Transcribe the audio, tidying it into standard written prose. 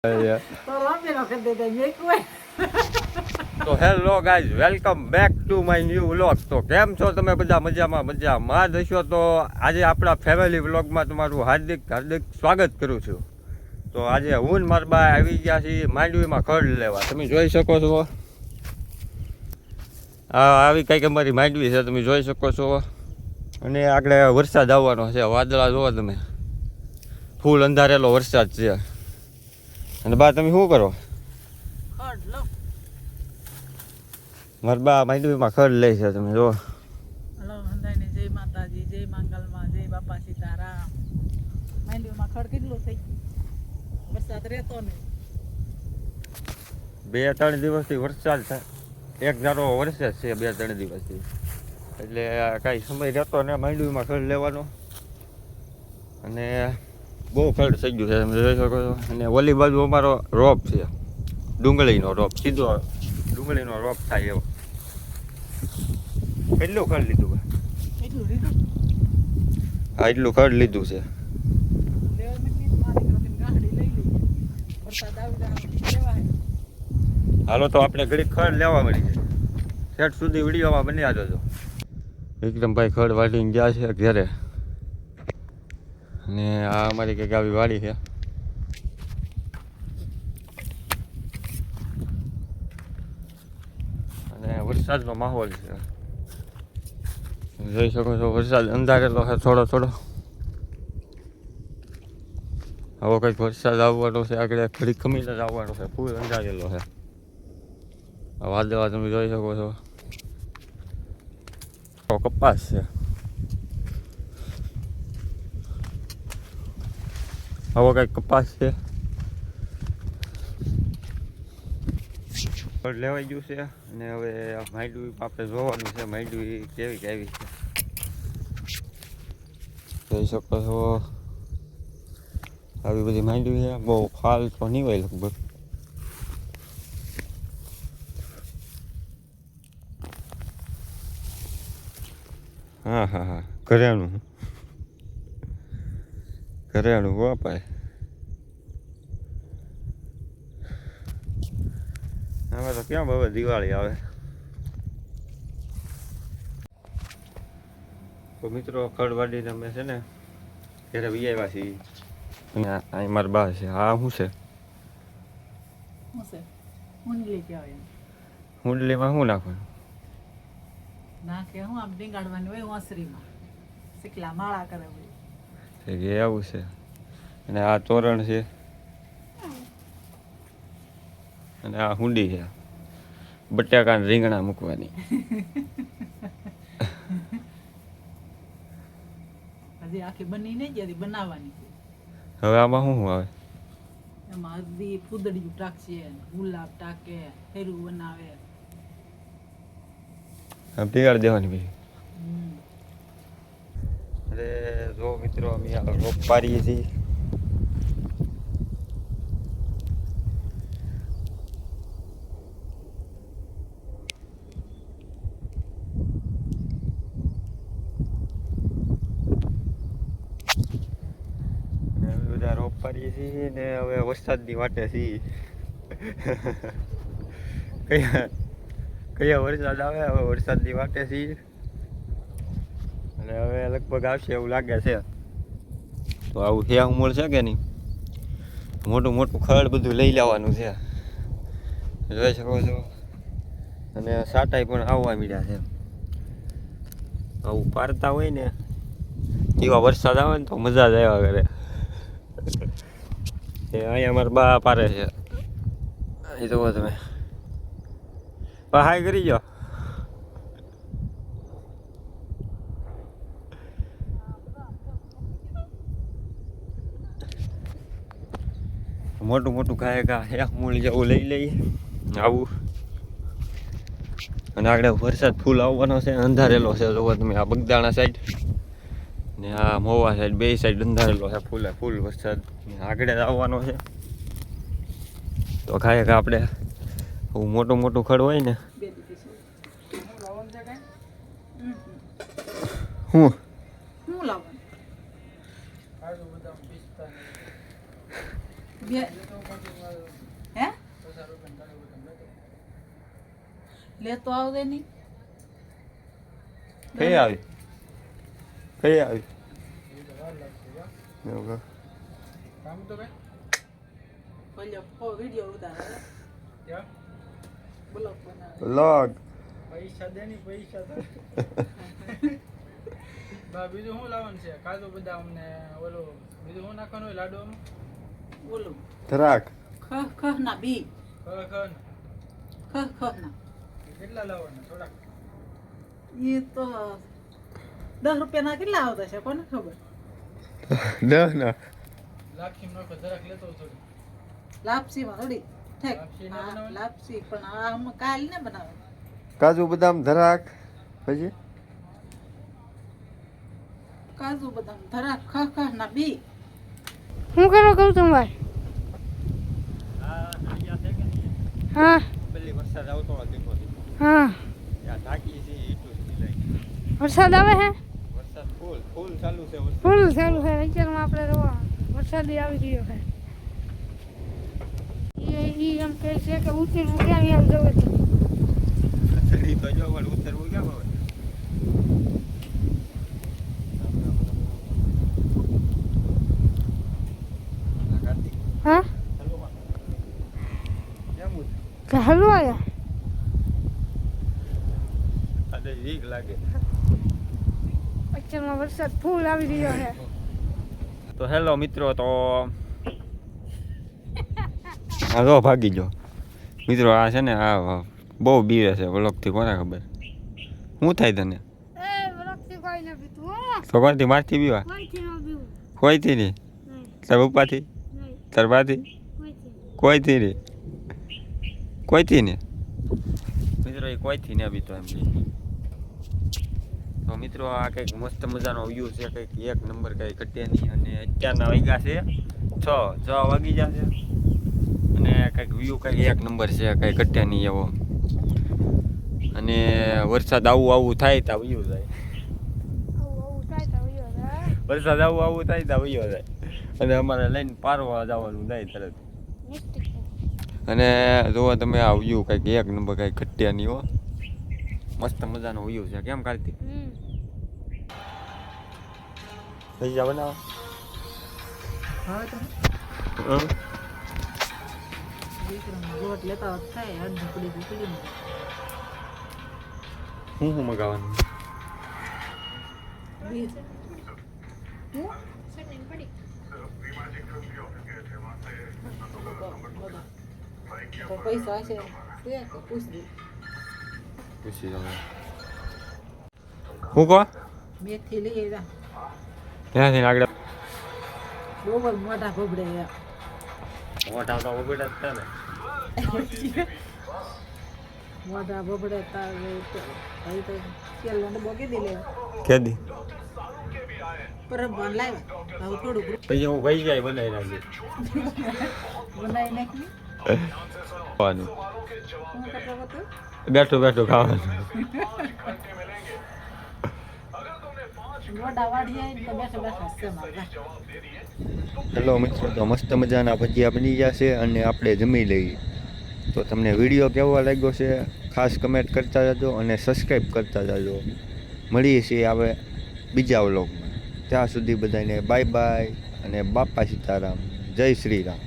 તો hello guys, welcome back to my new vlog. તો કેમ છો તમે બધા? મજામાં હશો. તો આજે આપણા ફેમિલી વ્લોગમાં તમારું હાર્દિક સ્વાગત કરું છું. તો આજે હું ને મારા બા આવી ગયા છીએ માંડવીમાં ખડ લેવા. તમે જોઈ શકો છો આવી કંઈક અમારી માંડવી છે, તમે જોઈ શકો છો. અને આગળ વરસાદ આવવાનો છે, વાદળા જોવો તમે, ફૂલ અંધારેલો વરસાદ છે. અને બા તમે શું કરો? મારા બા માંડવીમાં ખડ લે છે, તમે જો. હલો હંધાઈને જય માતાજી, જય મંગલમાં, જય બાપા સીતારામ. માંડવીમાં ખડ કેટલું થઈ ગયું, વરસાદ રહેતો નહીં. 2-3 દિવસથી વરસાદ છે, એક ધારો વરસાદ છે 2-3 દિવસથી, એટલે કાંઈ સમય રહેતો ને માંડવીમાં ખડ લેવાનો. અને બહુ ખડ થઈ ગયું છે, તમે જોઈ શકો છો. અને ઓલી બાજુ અમારો રોપ છે, ડુંગળીનો રોપ, સીધો ડુંગળીનો રોપ થાય એવો. કેટલું ખડ લીધું? એટલું લીધું? હા, એટલું ખડ લીધું છે. હાલો તો આપણે ઘડી ખડ લેવા મળી જાય. સેટ સુધી વિડીયોમાં બન્યા જજો. વિક્રમભાઈ ખડ વાટીને ગયા છે ઘરે. અને આ અમારી કંઈક આવી વાડી છે. અને વરસાદનો માહોલ છે, જોઈ શકો છો. વરસાદ અંધારેલો છે થોડો થોડો. આવો કંઈક વરસાદ આવવાનો છે, આગળ ઘડી ખમીને જ આવવાનો છે, ફૂલ અંધારેલો છે. આ વાદળા તમે જોઈ શકો છો. કપાસ છે, આવો કંઈક કપાસ છે. લેવાઈ ગયું છે. અને હવે માંડવી આપણે જોવાનું છે, માંડવી કેવી છે. જોઈ શકો છો આવી બધી માંડવી છે. બહુ ફાલ તો નહીં હોય લગભગ. હા, ઘરેણું વાપાય. હવે તો ક્યાં હવે દિવાળી આવે. તો મિત્રો, ખડવાડીને અમે છે ને ઘરે વી આવ્યા છીએ. અને અહીં મારા બા છે. હા, શું છે? હુંડલીમાં શું નાખવાનું? નાખે હું આમ ડીંગાડવાની હોય ઓસરીમાં, શીકલા માળા કરે હોય. આવું છે. અને આ તોરણ છે. અને આ હુંડી છે, બટાકા ને રીંગણા મૂકવાની. હજી આખી બની નહીં જતી, બનાવવાની છે. હવે આમાં શું આવે? એમાં હળદી ફૂદડિયું ટાકશે, ગુલાબ ટાકે, હેરું બનાવે. આમ પીગાડી દેવાની ભાઈ. અરે જો મિત્રો, અમે આ રોપ પાડીએ છીએ. બધા રોપ પાડીએ છીએ ને હવે વરસાદની વાટે છીએ. કયા વરસાદ આવે, હવે વરસાદની વાટે છીએ. અને હવે લગભગ આવશે એવું લાગે છે. તો આવું છે ઉમળ છે કે નહીં, મોટું મોટું ખડ બધું લઈ લેવાનું છે, જોઈ શકો છો. અને સાટાઈ પણ આવવા મળ્યા છે. આવું પારતા હોય ને એવા વરસાદ આવે ને તો મજા જ આવ્યા કરે. અહીંયા અમારા બા પારે છે, એ તો તમે હાય કરી જાઓ. મોટું મોટું ઘા એક મૂળ જેવું લઈ લઈએ આવું. અને આગળ વરસાદ ફૂલ આવવાનો છે, અંધારેલો છે. જોવો તમે, આ બગદાણા સાઈડ ને આ મોવા સાઈડ, બે સાઈડ અંધારેલો છે. ફૂલ વરસાદ આગળ જ આવવાનો છે. તો ઘા આપણે મોટું મોટું ખડ હોય ને, હું હે લે તો આવજે નહીં કઈ આવી કઈ આવી એવું કે? પેલો વિડીયો ઉતારે બ્લોગ બનાવે લોગ પૈસા દે ની પૈસા તો બા બીજું શું લાવવાનું છે કાજુ બદામ ને ઓલું બીજું શું નાખવાનું હોય લાડુમાં બોલું ધરાક ખ ખ ના બી ખરેખર ખ ના કેટલા લાવવાના થોડાક એ તો 10 રૂપિયાના કેટલા આવતા છે કોને ખબર ના લાખી નાખો જરાક લેતો થોડું લાપસીમાં થોડી ઠેક લાપસી ના હા, બનાવવાની? લાપસી પણ આમાં કાલ ને બનાવે કાજુ બદામ ધરાક પછી કાજુ બદામ ધરા ખ ખ ના બી હું કરો ગૌતમભાઈ હા પેલી વરસાદ આવતો હોય ધીમો ધીમો હા ત્યાં ઢાંકી છે એટલું જ સિલાઈ વરસાદ આવે હે વરસાદ ફૂલ ચાલુ છે વરસાદ ફૂલ ચાલુ છે અત્યારમાં આપણે જોવા વરસાદી આવી ગયો છે ઈ એમ કહે છે કે ઉતરી ક્યાં એમ જવું છે ચડી તો જો પણ ઉતરવું ક્યાં આવે કાર્તિક હા કેમ ઉતર કે હલવા આયા આજે વીક લાગે અત્યારમાં વરસાદ ફૂલ આવી રહ્યો છે તો હેલો મિત્રો તો હા જો ભાગી જો મિત્રો આ છે ને આ બહુ બીવે છે વ્લોગથી કોને ખબર શું થાય તને એ વરખથી કોઈ ન પીતું હો તો કોણથી મારથી બીવા કોઈથી ન પીવું કોઈથી નહીં નહીં તાર પપ્પાથી નહીં તાર બાથી કોઈથી કોઈથી નહીં કોઈથી નહીં મિત્રો એ કોઈથી નહીં બીતો એમ તો મિત્રો આ કંઈક મસ્ત મજાનો વ્યૂ છે કંઈક એક નંબર કંઈ ઘટે નહીં અને અત્યારના વાગ્યા છે 6 વાગી જશે અને કંઈક વ્યૂ કંઈક એક નંબર છે કંઈ ઘટે નહીં એવો અને વરસાદ આવું થાય તો વયો જાય આવું થાય તો વયો જાય વરસાદ આવું થાય તો વયો જાય અને અમારે લઈને પારવા જવાનું થાય તરત મિસ્ટેક અને જોવો તમે આ વ્યૂ કંઈક એક નંબર કંઈક ઘટે નહીં હો મસ્ત મજાનો વ્યૂ છે કેમ કાર્તિક પૈસા બનાવો હવે તો દીકરાનો લોટ લેતા હોત થાય અડધી પડી હું મગાવવાનું બી તો પૈસા હશે છે કે પૂછ દે પૂછી તમે હું કહો મેથી લઈ જા ત્યાંથી આગળ બરોબર મોટા ભબડે મોટા તો ઉભેડા જ છે ને મોટા ભબડે તારે ભાઈ તો તેલ નો બોકી દે લે કેદી પર બન લાવ્યા હવે થોડું પછી હું ભાઈ જાય બનાવી નાખી બનાવી નાખી ખાવાનું શું કરતો હતો બેઠું ખાવાનું મોટા વાડી આવીને તો બેઠા બેઠા હશે મારા હેલો મિત્રો તો મસ્ત મજાના ભજીયા બની જશે અને આપણે જમી લઈએ તો તમને વિડીયો કેવો લાગ્યો છે ખાસ કમેન્ટ કરતા જજો અને સબસ્ક્રાઈબ કરતા જજો મળીએ છીએ હવે બીજા વ્લોગમાં ત્યાં સુધી બધાને બાય બાય અને બાપા સીતારામ જય શ્રી રામ